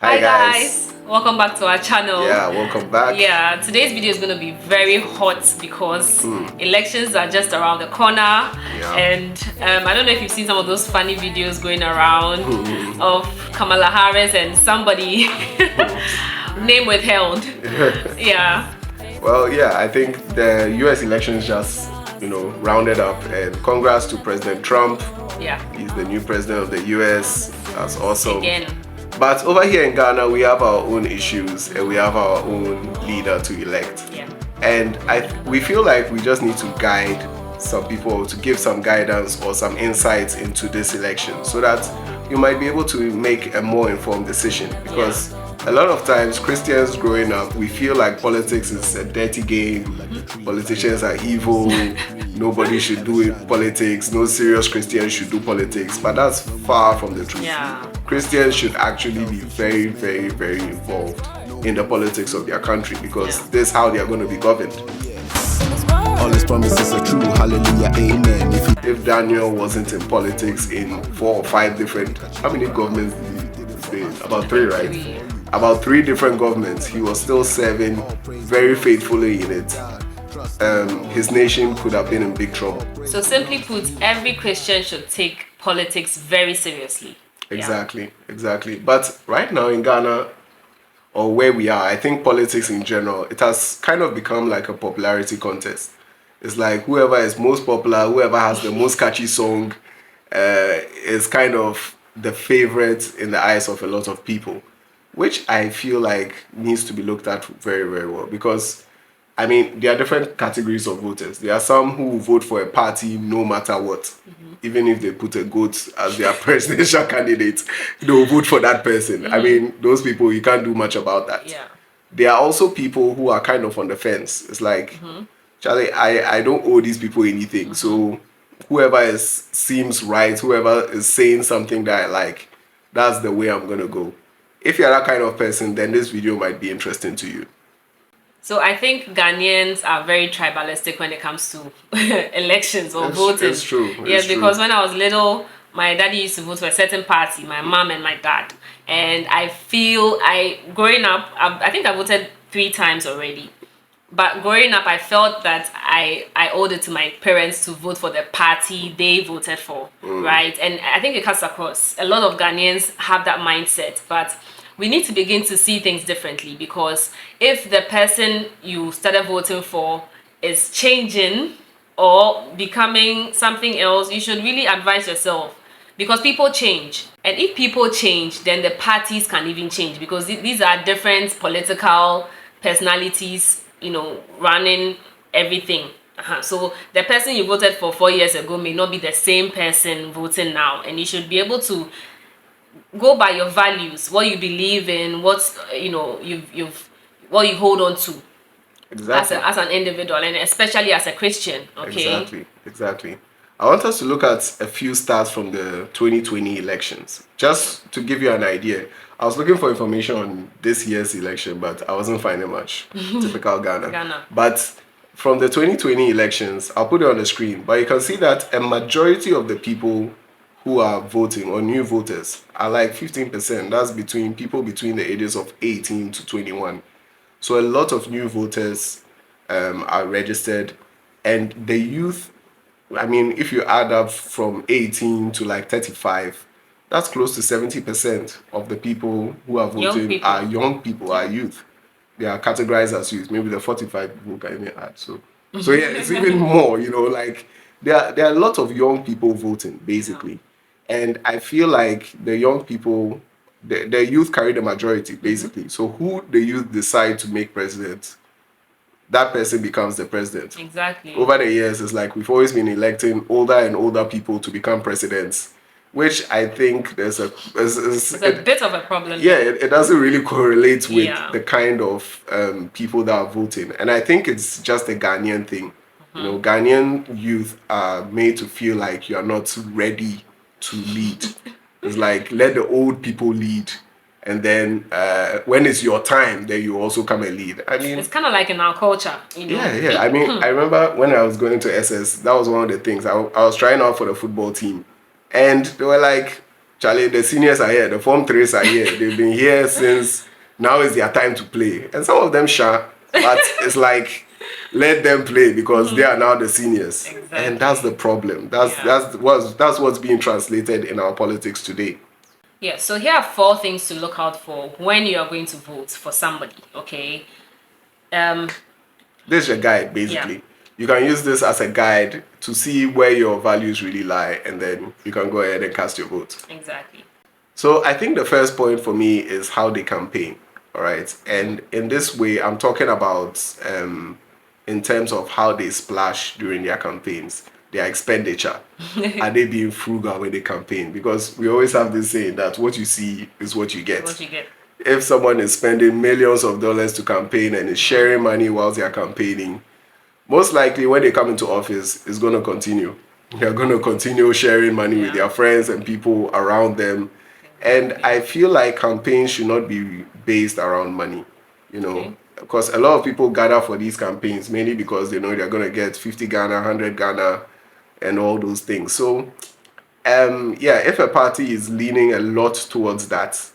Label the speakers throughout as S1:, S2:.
S1: Hi guys, welcome back to our channel.
S2: Yeah, welcome back.
S1: Yeah, today's video is going to be very hot because elections are just around the corner.
S2: Yeah.
S1: And I don't know if you've seen some of those funny videos going around of Kamala Harris and somebody name withheld. Yeah.
S2: Well, yeah, I think the US elections just, rounded up, and congrats to President Trump.
S1: Yeah.
S2: He's the new president of the US. That's awesome.
S1: Again.
S2: But over here in Ghana, we have our own issues and we have our own leader to elect.
S1: Yeah.
S2: And we feel like we just need to guide some people, to give some guidance or some insights into this election so that you might be able to make a more informed decision. Because a lot of times, Christians growing up, we feel like politics is a dirty game, politicians are evil, nobody should do politics, no serious Christians should do politics, but that's far from the truth.
S1: Yeah.
S2: Christians should actually be very, very, very involved in the politics of their country because this is how they are going to be governed.
S3: All his promises are true, hallelujah, amen.
S2: If Daniel wasn't in politics in 4 or 5 different, how many governments did he stay in? About 3, right? About 3 different governments, he was still serving very faithfully in it. His nation could have been in big trouble.
S1: So simply put, every Christian should take politics very seriously.
S2: Exactly. But right now in Ghana, or where we are, I think politics in general, it has kind of become like a popularity contest. It's like whoever is most popular, whoever has the most catchy song, is kind of the favorite in the eyes of a lot of people, which I feel like needs to be looked at very, very well. Because, I mean, there are different categories of voters. There are some who vote for a party no matter what. Even if they put a goat as their presidential candidate, they will vote for that person. I mean, those people, you can't do much about that.
S1: Yeah.
S2: There are also people who are kind of on the fence. It's like, Charlie, I don't owe these people anything. So whoever seems right, whoever is saying something that I like, that's the way I'm going to go. If you're that kind of person, then this video might be interesting to you.
S1: So I think Ghanaians are very tribalistic when it comes to elections or voting.
S2: It's true.
S1: Yes, because when I was little, my daddy used to vote for a certain party, my mom and my dad. And I feel growing up, I think I voted 3 times already. But growing up, I felt that I owed it to my parents to vote for the party they voted for, right? And I think it cuts across. A lot of Ghanaians have that mindset, but we need to begin to see things differently, because if the person you started voting for is changing or becoming something else, you should really advise yourself, because people change. And if people change, then the parties can even change, because these are different political personalities, running everything. So the person you voted for 4 years ago may not be the same person voting now, and you should be able to go by your values, what you believe in, what you hold on to.
S2: Exactly.
S1: As an individual, and especially as a Christian. Okay.
S2: Exactly. I want us to look at a few stats from the 2020 elections, just to give you an idea. I was looking for information on this year's election, but I wasn't finding much. Typical Ghana. But from the 2020 elections, I'll put it on the screen, but you can see that a majority of the people who are voting, or new voters, are like 15%. That's people between the ages of 18 to 21. So a lot of new voters are registered, and the youth, I mean, if you add up from 18 to like 35, that's close to 70% of the people who are voting are young people, are youth. They are categorized as youth. Maybe the 45 people can even add. So yeah, it's even more, like there are a lot of young people voting, basically. And I feel like the young people, the youth carry the majority, basically. So who the youth decide to make president, that person becomes the president.
S1: Exactly.
S2: Over the years, it's like we've always been electing older and older people to become presidents, which I think there's a
S1: bit of a problem.
S2: Yeah, it doesn't really correlate with the kind of people that are voting. And I think it's just a Ghanaian thing. Ghanaian youth are made to feel like you are not ready to lead. It's like, let the old people lead, and then when it's your time, then you also come and lead. I mean,
S1: it's kind of like in our culture,
S2: Yeah. I mean, I remember when I was going to SS, that was one of the things. I was trying out for the football team, and they were like, Charlie, the seniors are here, the Form 3s are here. They've been here since now is their time to play. And some of them shan't, but it's like, let them play because they are now the seniors.
S1: Exactly.
S2: And that's the problem. That's what's being translated in our politics today.
S1: Yeah, so here are 4 things to look out for when you are going to vote for somebody, okay?
S2: This is a guide, basically.
S1: Yeah.
S2: You can use this as a guide to see where your values really lie, and then you can go ahead and cast your vote.
S1: Exactly.
S2: So I think the first point for me is how they campaign, all right? And in this way, I'm talking about in terms of how they splash during their campaigns, their expenditure. Are they being frugal when they campaign? Because we always have this saying that what you see is what you get.
S1: What you get.
S2: If someone is spending millions of dollars to campaign and is sharing money whilst they are campaigning, most likely when they come into office, it's going to continue. They're going to continue sharing money with their friends and people around them. And I feel like campaigns should not be based around money, you know.
S1: Okay.
S2: Because a lot of people gather for these campaigns mainly because they know they're going to get 50 Ghana, 100 Ghana, and all those things. So, if a party is leaning a lot towards that,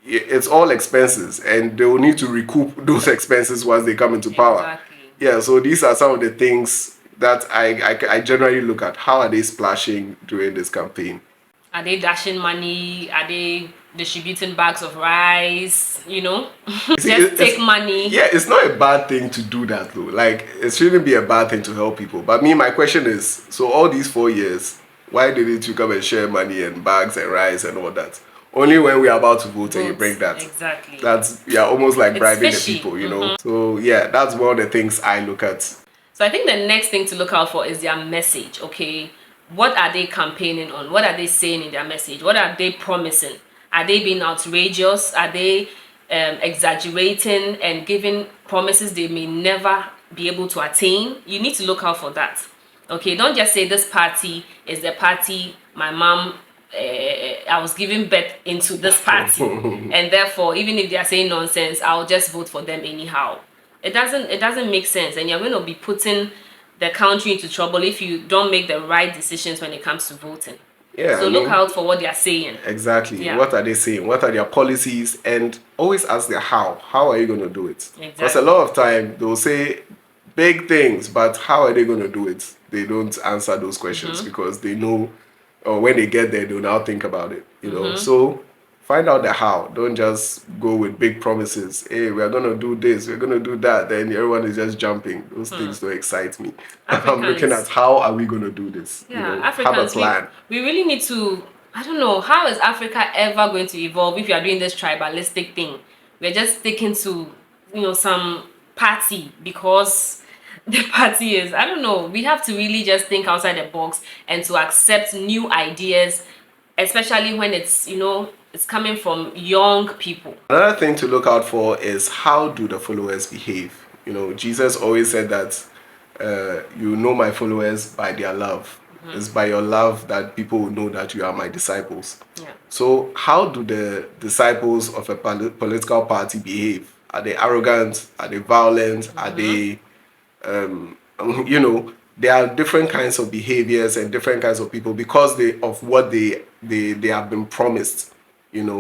S2: it's all expenses, and they will need to recoup those expenses once they come into power.
S1: Exactly.
S2: Yeah, so these are some of the things that I generally look at. How are they splashing during this campaign?
S1: Are they dashing money? Are they distributing bags of rice? You know,
S2: See,
S1: just take money.
S2: Yeah, it's not a bad thing to do that though. Like, it shouldn't be a bad thing to help people. But my question is, so all these 4 years, why didn't you come and share money and bags and rice and all that? Only when we are about to vote and you bring that.
S1: Exactly.
S2: That's almost like
S1: It's
S2: bribing
S1: fishy.
S2: the people, you know. So yeah, that's one of the things I look at.
S1: So I think the next thing to look out for is their message, okay? What are they campaigning on? What are they saying in their message? What are they promising? Are they being outrageous? Are they exaggerating and giving promises they may never be able to attain? You need to look out for that, okay? Don't just say this party is the party my mom I was giving birth into this party and therefore even if they are saying nonsense, I'll just vote for them anyhow. It doesn't make sense, and you're going to be putting the country into trouble if you don't make the right decisions when it comes to voting.
S2: Yeah.
S1: So look out for what they are saying.
S2: Exactly.
S1: Yeah.
S2: What are they saying? What are their policies? And always ask their how. How are you going to do it?
S1: Exactly.
S2: Because a lot of time they'll say big things, but how are they going to do it? They don't answer those questions because they know, or when they get there, they'll now think about it. You know. So find out the how. Don't just go with big promises. Hey, we're going to do this. We're going to do that. Then everyone is just jumping. Those things don't excite me. I'm looking at how are we going to do this?
S1: Yeah,
S2: you know,
S1: Africans,
S2: have a plan.
S1: we really need to, I don't know, how is Africa ever going to evolve if you are doing this tribalistic thing? We're just sticking to, some party because the party is, I don't know, we have to really just think outside the box and to accept new ideas, especially when it's, it's coming from young people.
S2: Another thing to look out for is how do the followers behave? Jesus always said that you know my followers by their love. It's by your love that people will know that you are my disciples.
S1: Yeah.
S2: So how do the disciples of a political party behave? Are they arrogant? Are they violent? Are they, there are different kinds of behaviors and different kinds of people because of what they have been promised.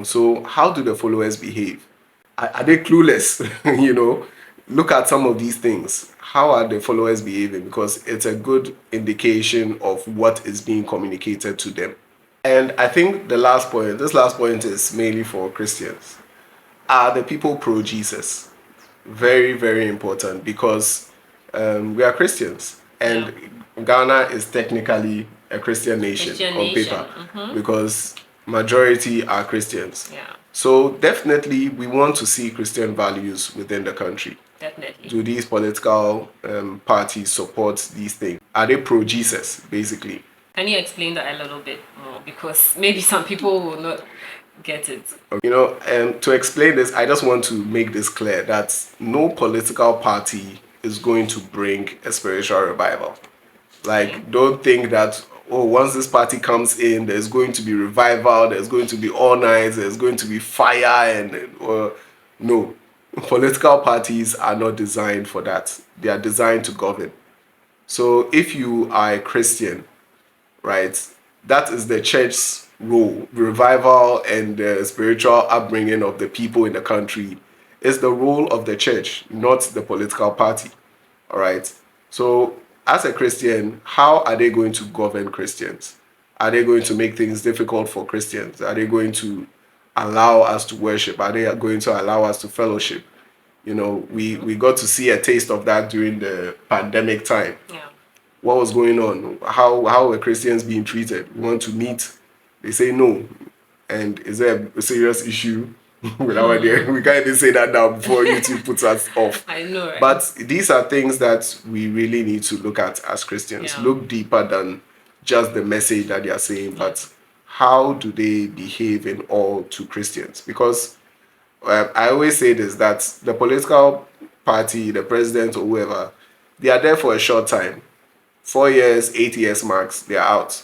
S2: So how do the followers behave? Are they clueless? Look at some of these things. How are the followers behaving? Because it's a good indication of what is being communicated to them. And I think this last point is mainly for Christians. Are the people pro-Jesus? Very, very important because we are Christians. And Ghana is technically a Christian nation on paper because majority are Christians.
S1: Yeah.
S2: So definitely we want to see Christian values within the country.
S1: Definitely.
S2: Do these political parties support these things? Are they pro-Jesus, basically?
S1: Can you explain that a little bit more? Because maybe some people will not get it.
S2: To explain this, I just want to make this clear that no political party is going to bring a spiritual revival. Don't think that, once this party comes in, there's going to be revival, there's going to be all nights, there's going to be fire, no. Political parties are not designed for that. They are designed to govern. So if you are a Christian, right, that is the church's role, revival and the spiritual upbringing of the people in the country is the role of the church, not the political party. All right. So, as a Christian, how are they going to govern Christians? Are they going to make things difficult for Christians? Are they going to allow us to worship? Are they going to allow us to fellowship? You know, we got to see a taste of that during the pandemic time.
S1: Yeah.
S2: What was going on? How were Christians being treated? We want to meet. They say no. And is there a serious issue with our dear? We can't even say that now before YouTube puts us off.
S1: I know, right?
S2: But these are things that we really need to look at as Christians.
S1: Yeah.
S2: Look deeper than just the message that they are saying, but how do they behave in all to Christians? Because I always say this, that the political party, the president or whoever, they are there for a short time. 4 years, 8 years max, they are out.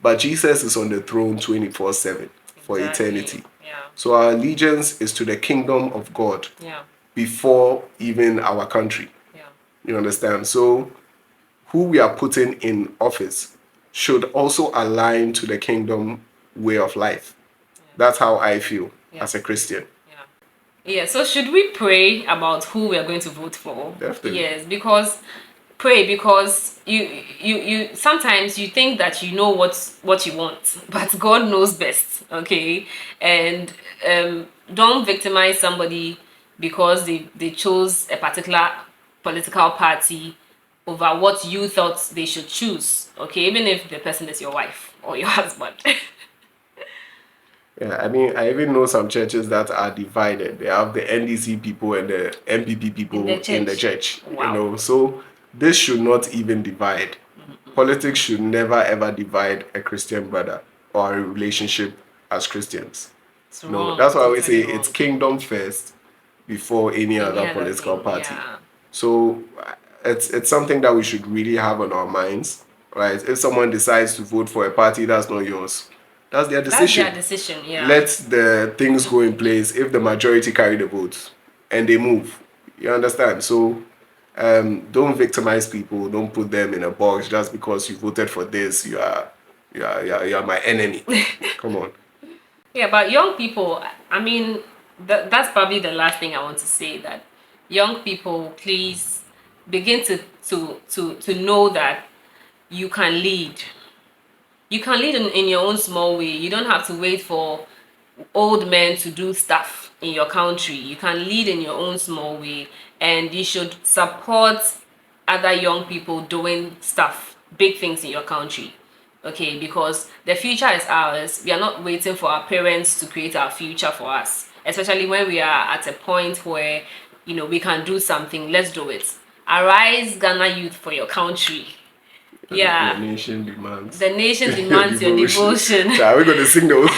S2: But Jesus is on the throne 24/7 for
S1: Exactly.
S2: eternity.
S1: Yeah.
S2: So our allegiance is to the kingdom of God
S1: Yeah.
S2: before even our country.
S1: Yeah.
S2: You understand? So who we are putting in office should also align to the kingdom way of life. That's how I feel as a Christian.
S1: Yeah, so should we pray about who we are going to vote for?
S2: Definitely.
S1: Yes, because you sometimes you think that you know what you want, but God knows best, okay? And don't victimize somebody because they chose a particular political party over what you thought they should choose, okay? Even if the person is your wife or your husband.
S2: Yeah, I mean, I even know some churches that are divided. They have the NDC people and the MPP people in the church.
S1: Wow.
S2: You know, so this should not even divide. Politics should never ever divide a Christian brother or a relationship as Christians.
S1: It's
S2: No,
S1: wrong,
S2: that's why I always say
S1: totally
S2: it's
S1: wrong.
S2: kingdom first before any other
S1: other
S2: political
S1: thing,
S2: party.
S1: yeah.
S2: So it's something that we should really have on our minds, right? If someone decides to vote for a party that's not yours, that's their
S1: That's
S2: decision.
S1: their decision, yeah.
S2: Let the things go in place if the majority carry the votes and they move. You understand? So don't victimize people. Don't put them in a box just because you voted for this. You are my enemy. Come on.
S1: Yeah, but young people, I mean, that's probably the last thing I want to say, that young people, please begin to know that you can lead. You can lead in your own small way. You don't have to wait for old men to do stuff in your country. You can lead in your own small way, and you should support other young people doing stuff, big things in your country. Okay, because the future is ours. We are not waiting for our parents to create our future for us, especially when we are at a point where, you know, we can do something. Let's do it. Arise, Ghana youth, for your country. Yeah.
S2: The nation demands.
S1: The nation demands your devotion.
S2: So are we going to sing those?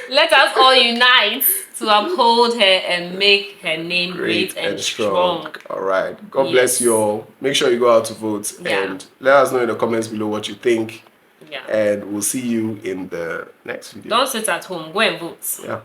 S1: Let us all unite to uphold her and make her name great and strong.
S2: All right. God
S1: Yes.
S2: bless you all. Make sure you go out to vote
S1: Yeah.
S2: and let us know in the comments below what you think.
S1: Yeah.
S2: And we'll see you in the next video.
S1: Don't sit at home. Go and vote.
S2: Yeah.